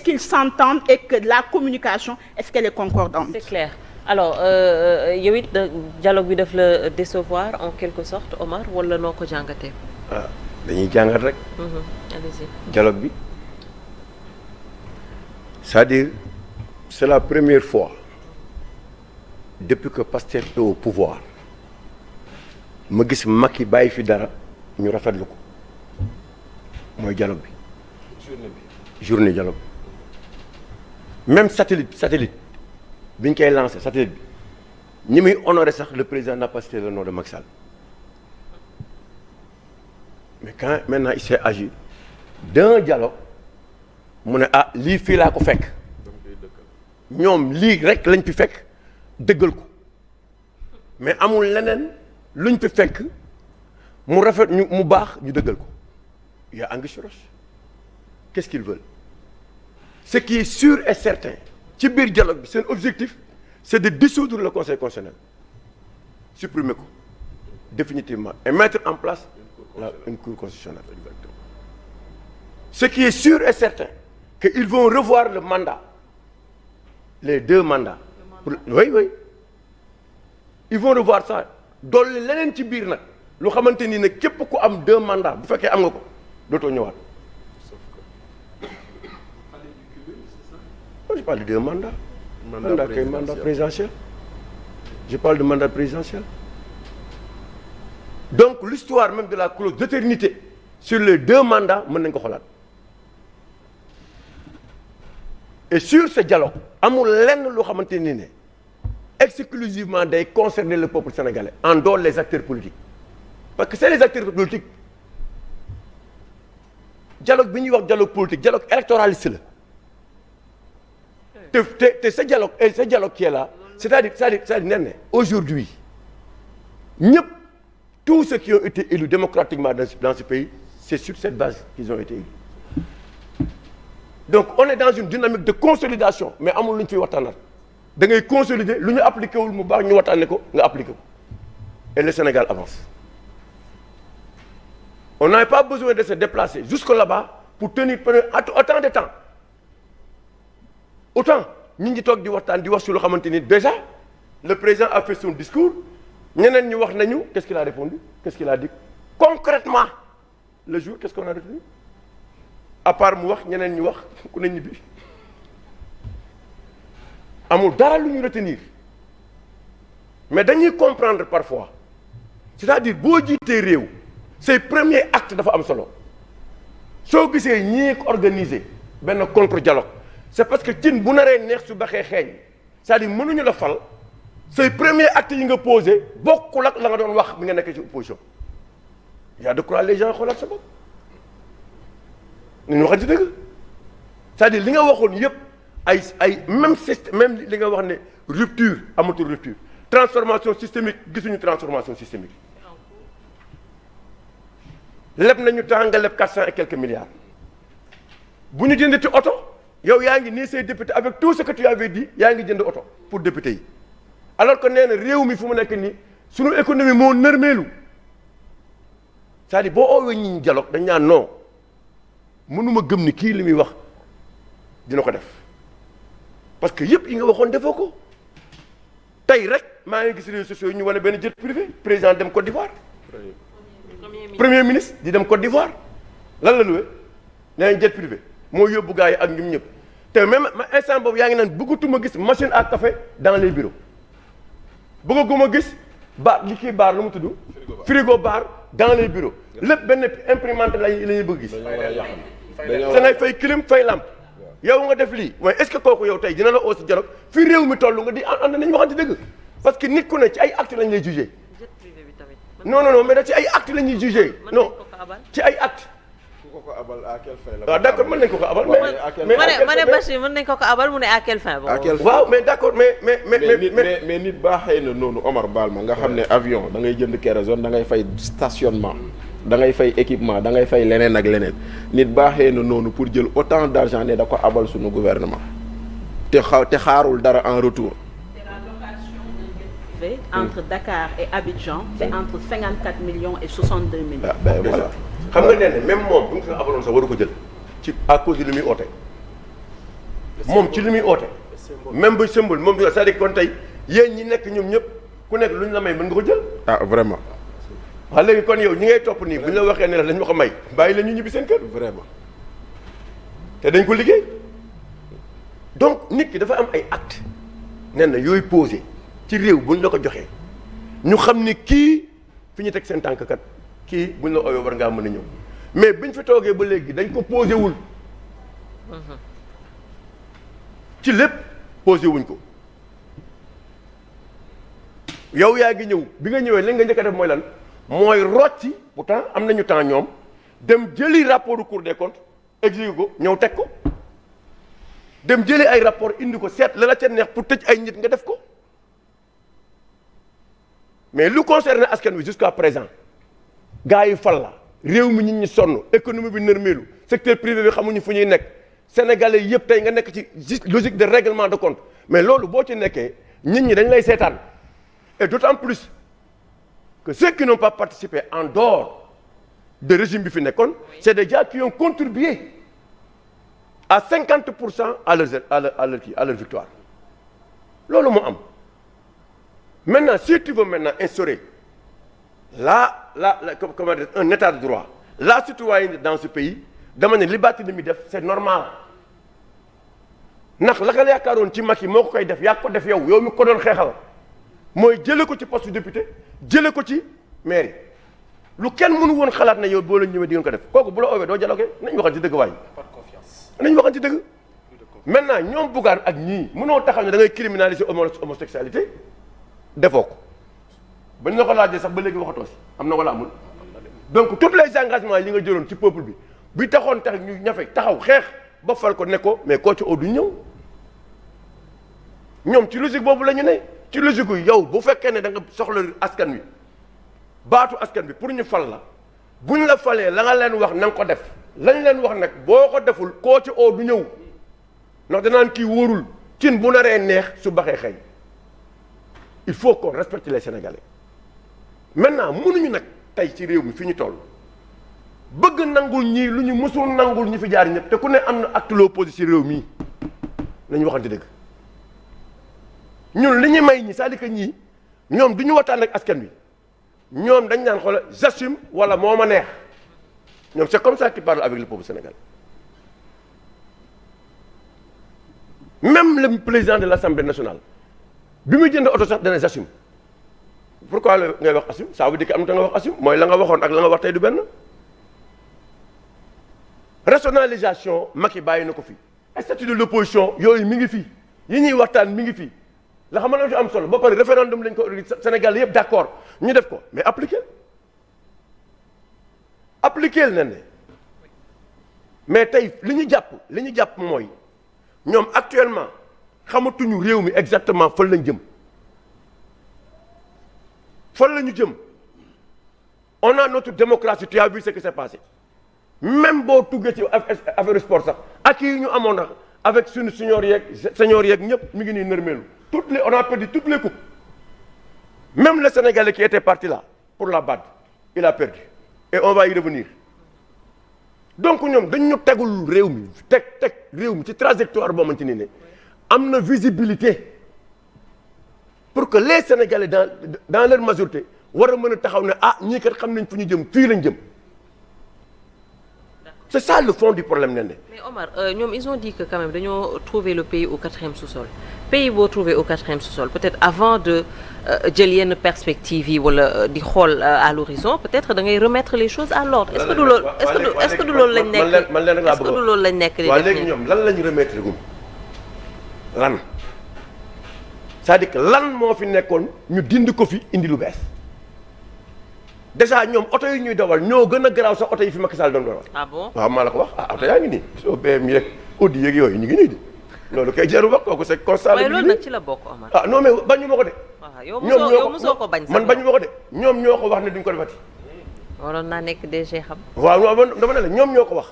qu'ils s'entendent et que la communication, est-ce qu'elle est concordante? C'est clair. Alors yow it dialogue bi daf la décevoir en quelque sorte Omar wala noo ko jàngatee. dañuy jàngat rek. Allez-y. Dialogue bi c'est-à-dire c'est la première fois depuis que Pastef est au pouvoir ma gis Macky bàyyi fi dara ñu rafetlu ko mooy dialogue bi. journée dialogue bi même satellite bi ñu koy lancé satellite bi ñi muy honoré sax le président n'a pas cité le nom de Macky Sall mais quand maintenant il s'est agi d'un dialogue mu ne lii fii laa ko fekk ñoom lii rek lañ fi fekk dëggal ko mais amul leneen luñ fi fekk mu rafet ñu mu baax ñu dëggal ko il y a anguille sous roche. Qu'est-ce qu'ils veulent? Ce qui est sûr et certain ci biir dialogue bi seen objectif c'est de dissoudre le Conseil constitutionnel supprimer ko définitivement et mettre en place une cour constitutionnelle. Exactement. Ce qui est sûr et certain que ils vont revoir le mandat, les 2 mandats. Oui ils vont revoir ça dolli leneen ci biir nag lu xamante ni nag képp ku am 2 mandats bu fekkee am nga ko dootoo ñëwaat. Je parle de 2 mandats. Mandat présidentiel. Je parle de mandat présidentiel. Donc l'histoire même de la clause d'éternité sur les 2 mandats mën nañu ko xoolaat. Et sur ce dialogue amul lenn loo xamante ni ne exclusivement day concerner le peuple sénégalais en dehors les acteurs politiques parce que c'est les acteurs politiques dialogue bi ñuy wax dialogue politique dialogue électoraliste la. te ce dialogue qui est là c'est-à-dire nee na aujourd'hui ñëpp tous ceux qui ont été élus démocratiquement dans ce pays c'est sur cette base qu'ils ont été élus donc on est dans une dynamique de consolidation mais amul lu ñu fiy waxtaanal da ngay consolider lu ñu appliqué wul mu baax ñu waxtaanee ko nga appliqué ko et le Sénégal avance on n'a pas besoin de se déplacer jusque là-bas pour tenir autant de temps. Autant ñi ngi toog di waxtaan di wax su loo xamante ni déjà le président a fait son discours ñeneen ñi wax nañu qu'est-ce qu'il a répondu qu'est-ce qu'il a dit concrètement le jour qu'est-ce qu'on a retenu à part mu wax ñeneen ñi wax ku ne ñibbi amul dara lu ñu retenir mais dañuy comprendre parfois c'est-à-dire boo jiitee réew say premier acte dafa am solo soo gisee ñii ko organiser benn contre dialogue c'est parce que cin bu naree neex su baxee xeeñ c'est-à-dire mënuñu la fal say premier acte yi nga posé bokkul ak la nga doon wax bi nga nekk ci opposition y a de quoi les gens xoolaat sa bopp ñu waxati dëgg c'est-à-dire li nga waxoon yëpp ay même système même li nga wax ne rupture amatul rupture transformation systémique gisuñu transformation systémique leb nañu temps nga leb 400 et quelques milliards bu ñu jënd ci oto yow yaa ngi nii say député avec tout ce que tu avais dit yaa ngi jënd oto pour député yi alors que nee na réew mi fu mu nekk nii suñu économie moo nërmeelu c'est-à-dire boo oowee ñi dialogue dañ naan non mënuma gëm ni kii li muy wax dina ko def parce que yëpp yi nga waxoon defoo ko tey rek maa ngi gis réseaux sociaux yi ñu wane benn jet privé président dem Côte d'Ivoire premier ministre di dem Côte d'Ivoire lan la luwee nee nañ jet privé moo yóbbu gars yi ak ñum ñëpp te même instant boobu yaa ngi naan bëggatuma gis machine à café dans les bureaux bëgguma gis bar li kii bar lu mu tudd frigo bar dans les bureaux lépp benn imprimante la ñuy bëgg gis sa nay fay clim fay lampe yow nga def lii mooy est-ce que kooku yow tey dina la aussi dialogue fi réew mi toll nga di ànd nañu waxante dëgg parce que nit ku ne ci ay actes lañ lay jugé non mais da ci ay actes la ñuy jugé non ci ay actes ku ko abal à quelle fin la. waaw d'accord mën nañ ko abal. mais Bachir mën nañ ko abal mu ne à quelle fin. waaw mais d'accord mais nit baaxee na noonu Omar Baal ma nga xam ne avion da ngay jënd kérosène da ngay fay stationnement da ngay fay équipement da ngay fay leneen ak leneen nit baaxee na noonu pour jël autant d'argent ne da ko abal suñu gouvernement te xaarul dara en retour. Entre Dakar et Abidjan, c'est entre 54 millions et 62 millions. Ah ben voilà. xam nga nee na même moom bu ñu ko abaloon sax waru ko jël ci à cause de li muy oote moom ci li muy oote. même ba symbole moom c'est-à-dire kon tey yéen ñi nekk ñoom ñëpp ku nekk lu ñu la may mën nga ko jël. ah vraiment. waaw léegi kon yow ñi ngay topp nii bu ñu la waxee ne la dañ ma ko may bàyyi la ñu ñibbi seen kër. vraiment. te dañ ko liggéey donc nit ki dafa am ay actes nee na yooyu posé ci réew buñ la ko joxee ñu xam ni kii fi ñu teg seen tànk kat kii buñ la ooyoo war ngaa mën a ñëw mais biñ fi toogee ba léegi dañ ko posé wul. ci lépp posé wuñ ko yow yaa ngi ñëw bi nga ñëwee li nga njëkk a def mooy lan mooy rocci pourtant am nañu temps ñoom dem jëli rapport du Cour des comptes exige ko ñëw teg ko dem jëli ay rapport indi ko seet la la ca neex pour tëj ay nit nga def ko mais lu concerne askan wi jusqu'à présent gars yi fal la réew mi nit ñi sonn économie bi nërmeelu secteur privé bi xamuñu fu ñuy nekk sénégalais yëpp tey nga nekk ci logique de règlement de compte mais loolu boo ci nekkee nit ñi dañ lay seetaan et d'autant plus que ceux qui n'ont pas participé en dehors de régime bi fi nekkoon c'est des gens qui ont contribué à 50% à leur victoire loolu moo am maintenant si tu veux maintenant instaurer comment dire un état de droit la citoyenneté dans ce pays dama ne li Barthélémy def c'est normal ndax la nga yaakaaroon ci Macky moo ko koy def yaa ko def yow mi ko doon xeexal mooy jële ko ci poste député jële ko ci mairie lu kenn mënu woon xalaat ne yow boo la ñëwee di ngeen ko def kooku bu la oowee doo dialogué nañ waxal ci dëgg waay nañ waxal ci dëgg maintenant ñoom Bougane ak ñii mënoo taxaw ne da ngay criminaliser homosexualité defoo ko bañ la ko laajee sax ba léegi waxatoo si am na wala amul donc tous les engagements yi nga jëloon ci peuple bi taxoon tax ñu ñafe taxaw xeex ba fal ko ne ko mais koo ci oo du ñëw ñoom ci logique boobu la ñu ne ci logique yu yow bu fekkee ne da nga soxla askan wi baatu askan bi pour ñu fal la buñ la falee la nga leen wax na nga ko def lañ leen wax nag boo ko deful koo ci oo du ñëw ndax danaan kii wóorul cin bu naree neex su baxee xëy il faut qu'on respecte les Sénégalais maintenant mënuñu nag tey ci réew mi fi ñu toll bëgg nangul ñii lu ñu mësul nangul ñi fi jaar ñëpp te ku ne am na acte l'opposé ci réew mii nañu waxante dëgg ñun li ñu may ñi c'est-à-dire que ñii ñoom du ñu waxtaan ak askan wi ñoom dañ naan xoolal j'assume wala moo ma neex ñoom c'est comme ça qu'ils parlent avec le peuple sénégalais même le président de l'Assemblée nationale bi muy jënd oto sax dana j'assume pourquoi ngay wax assume ça veut dire que am na nga wax assume mooy la nga waxoon ak la nga wax tey du benn rationalisation Macky bàyyi na ko fi statut de l'opposition yooyu mi ngi fi yi ñuy waxtaan mi ngi fi la xam nga am solo ba pare référendum lañ ko Sénégal yëpp d'accord ñu def ko mais appliquer na ne mais tey li ñu jàpp mooy ñoom actuellement xamatuñu réew mi exactement fan lañ jëm fan la ñu jëm on a notre démocratie tu as vu ce qui s'est passé même boo tuggee ci affaire sport sax ak yi ñu amoon na avec suñu senior yeeg ñëpp mi ngi nii nërmeelu on a perdu toutes les coupes même le Sénégalais qui était parti là pour la BAD il a perdu et on va y revenir donc ñoom dañ ñu tegul réew mi teg réew mi ci trajectoire boo xamante ni ne am na visibilité pour que les Sénégalais dans leur majorité war a mën a taxaw ne ah ñii kat xam nañ fu ñu jëm fii lañ jëm c'est ça le fond du problème Néné. Mais Omar ñoom ils ont dit que quand même dañoo trouver le pays au 4e sous-sol pays boo trouvé au 4e sous-sol peut-être avant de jël yenn perspectives yi wala di xool à l'horizon peut-être da ngay remettre les choses à l'ordre est-ce que du loolu est-ce que du loolu lañ nekk man leen rek laa bëgg est-ce que du loolu lañ nekk di waaw léegi ñoom lan lañu remettre gum lan c'est-à-dire que lan moo fi nekkoon ñu dindi ko fi indi lu bees déjà ñoom oto yi ñuy dawal ñoo gën a garaaw sax oto yi fi Macky Sall doon dawal. Ah bon waaw maa la ko wax oto yaa ngi nii soo BM yeeg Audi yeeg yooyu ñu ngi nii di loolu kay jarul wax kooku c'est constat. waaye loolu nag ci la bokk Omar. ah non mais bañu ma ko de. waaw yow mosoo ko bañ sax man bañu ma ko de ñoom ñoo ko wax ne duñ ko defati. waroon naa nekk DG xam. waaw dama ne la ñoom ñoo ko wax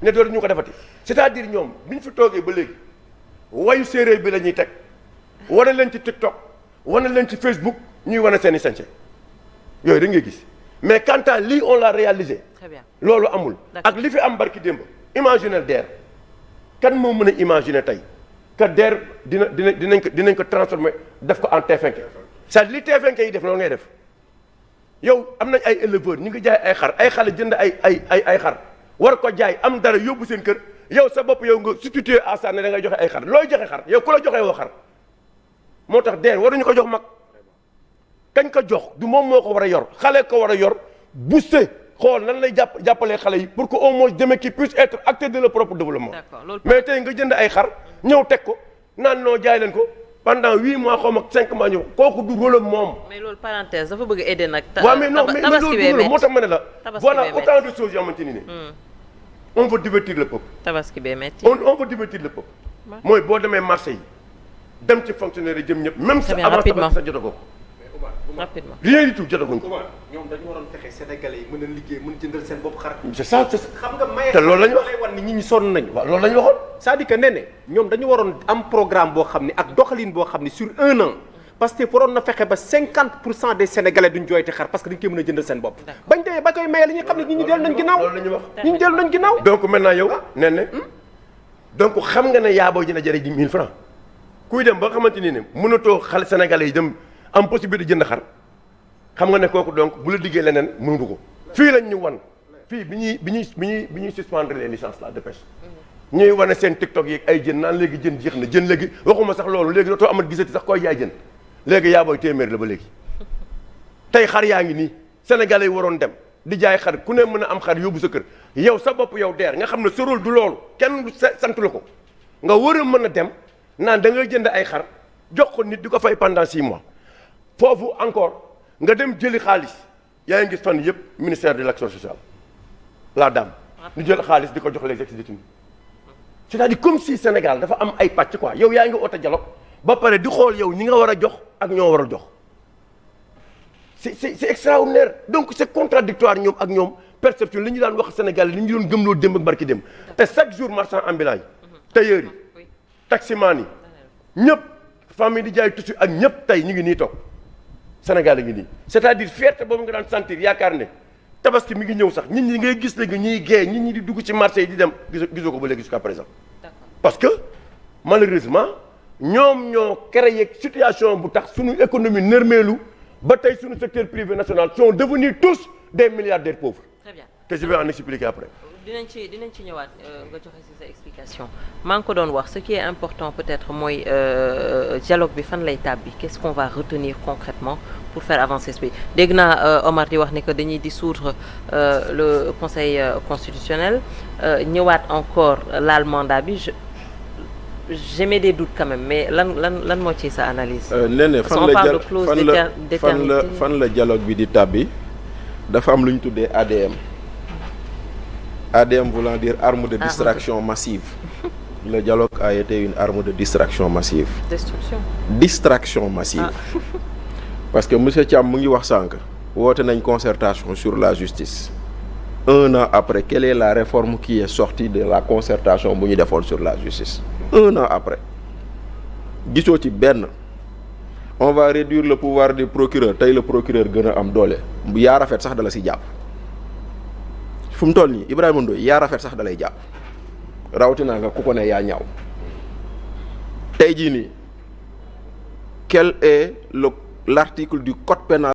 ne dootuñu ko defati c'est-à-dire ñoom biñ fi toogee ba léegi wayu séeréer bi la ñuy teg wane leen ci TikTok wane leen ci Facebook ñuy wane seen i sañse yooyu da ngay gis mais quant à lii on l'a réalisé. Très bien. loolu amul. ak li fi am barki démb imaginez DER kan moo mën a imaginer tey que DER dinañ ko transformer def ko en TF1 c'est-à-dire li TF1 yi def loolu ngay def yow am nañ ay éleveurs ñu ngi jaay ay xar ay xale jënd ay xar war ko jaay am dara yóbbu seen kër yow sa bopp yow nga substitué à ça ne da ngay joxe ay xar looy joxe xar yow ku la joxe woo xar moo tax DER waruñu ko jox mag kañ ko jox du moom moo ko war a yor xale ko war a yor booster xool nan lay jàppalee xale yi pour que au moins demain qu'ils puissent être acteurs de leur propre développement. Mais tey nga jënd ay xar ñëw teg ko naan noo jaay leen ko pendant 8 mois xaw ma 5 mois ñëw kooku du rôle moom. mais loolu parenthèse dafa bëgg aider nag. waaw mais non mais loolu moo tax ma ne la. voilà autant de choses yoo xamante ni ne. on veut divertir le peuple. tabaski bee metti. on veut divertir le peuple. mooy boo demee marché yi dem ci fonctionnaire yi jëm ñëpp. même sa avant tabaski sa jotagoo ko. rapidement rien du tout jotaguñ ko. ñoom dañu waroon fexe sénégalais yi mën a liggéey mën jëndal seen bopp xar. c'est ça xam nga maye te loolu la ñu wax lay wan ni nit ñi sonn nañu. waaw loolu la ñu waxoon. c'est-à-dire que nee ne ñoom dañu waroon am programme boo xam ne ak doxalin boo xam ne sur 1 an parce que waroon na fexe ba 50% des sénégalais duñ jooyti xar parce que dañ koy mën a jëndal seen bopp. bañ demee ba koy maye li ñu xam ne nit ñi dellu nañ ginnaaw. loolu la ñu wax nit ñi dellu nañ ginnaaw. donc maintenant yow nee na donc xam nga ne yaaboo dina jëriñ 1000 francs kuy dem ba nga xamante ni ne mënatoo xale sénégalais yi dem am possibilité jënd xar xam nga ne kooku donc bu la diggee leneen mënatu ko fii lañ ñu wan fii bi ñuy suspendre les licences là de pêche ñuy wane seen TikTok yeeg ay jën naan léegi jën jeex na jën léegi waxuma sax loolu léegi dootoo amat gisati sax koy jaay jën léegi yaa booy téeméer la ba léegi tey xar yaa ngi nii sénégalais yi waroon dem di jaay xar ku ne mën a am xar yóbbu sa kër yow sa bopp yow DER nga xam ne sa rôle du loolu kenn sant la ko nga war a mën a dem naan da ngay jënd ay xar jox ko nit di ko fay pendant 6 mois foofu encore nga dem jëli xaalis yaa ngi gis fan yëpp ministère de l'action sociale la dame ñu jël xaalis di ko jox les ex-détenus c'est-à-dire comme si Sénégal dafa am ay pàcc quoi yow yaa ngi oote dialogue ba pare di xool yow ñi nga war a jox ak ñoo war a jox c'est extraordinaire donc c'est contradictoire ñoom ak ñoom perception li ñu daan wax Sénégal li ñu doon gëmloo démb ak barki démb te chaque jour marchand ambulant yi tailleurs yi taximan yi ñëpp famille di jaay tissu ak ñëpp tey ñu ngi nii toog Sénégal a ngi nii c'est-à-dire fierté boobu nga daan sentir yaakaar ne tabaski mi ngi ñëw sax nit ñi ngay gis léegi ñuy gée nit ñi di dugg ci marché yi di dem gisoo ko ba léegi jusqu'à présent parce que malheureusement ñoom ñoo créé situation bu tax suñu économie nërmeelu ba tey suñu secteur privé national sont devenus tous des milliardaires pauvres. Très bien. Que je vais en expliquer après. dinañ ci ñëwaat nga joxe ci sa explication maa ngi ko doon wax ce qui est important peut-être mooy dialogue bi fan lay tàbbi qu'est-ce qu'on va retenir concrètement pour faire avancer ce pays dégg naa Omar di wax ne que dañuy dissoudre le conseil constitutionnel ñëwaat encore laal mandat bi j'émets des doutes quand même mais lan moo ci sa analyse. nee na fan la dialogue bi di tàbbi dafa am lu ñu tuddee ADM. ADM voulant dire arme de distraction massive. Le dialogue a été une arme de distraction massive. Distraction massive. Parce que monsieur Thiam mu ngi wax sànq woote nañ concertation sur la justice 1 an après quelle est la réforme qui est sortie de la concertation bu ñu defoon sur la justice 1 an après gisoo ci benn on va réduire le pouvoir du procureur tey le procureur gën a am doole yaa rafet sax dala si jàpp fu mu toll nii Ibrahima Ndoye yaa rafet sax dalay jàpp rawatina nga ku ko ne yaa ñaaw tey jii nii quel est l'article du code pénal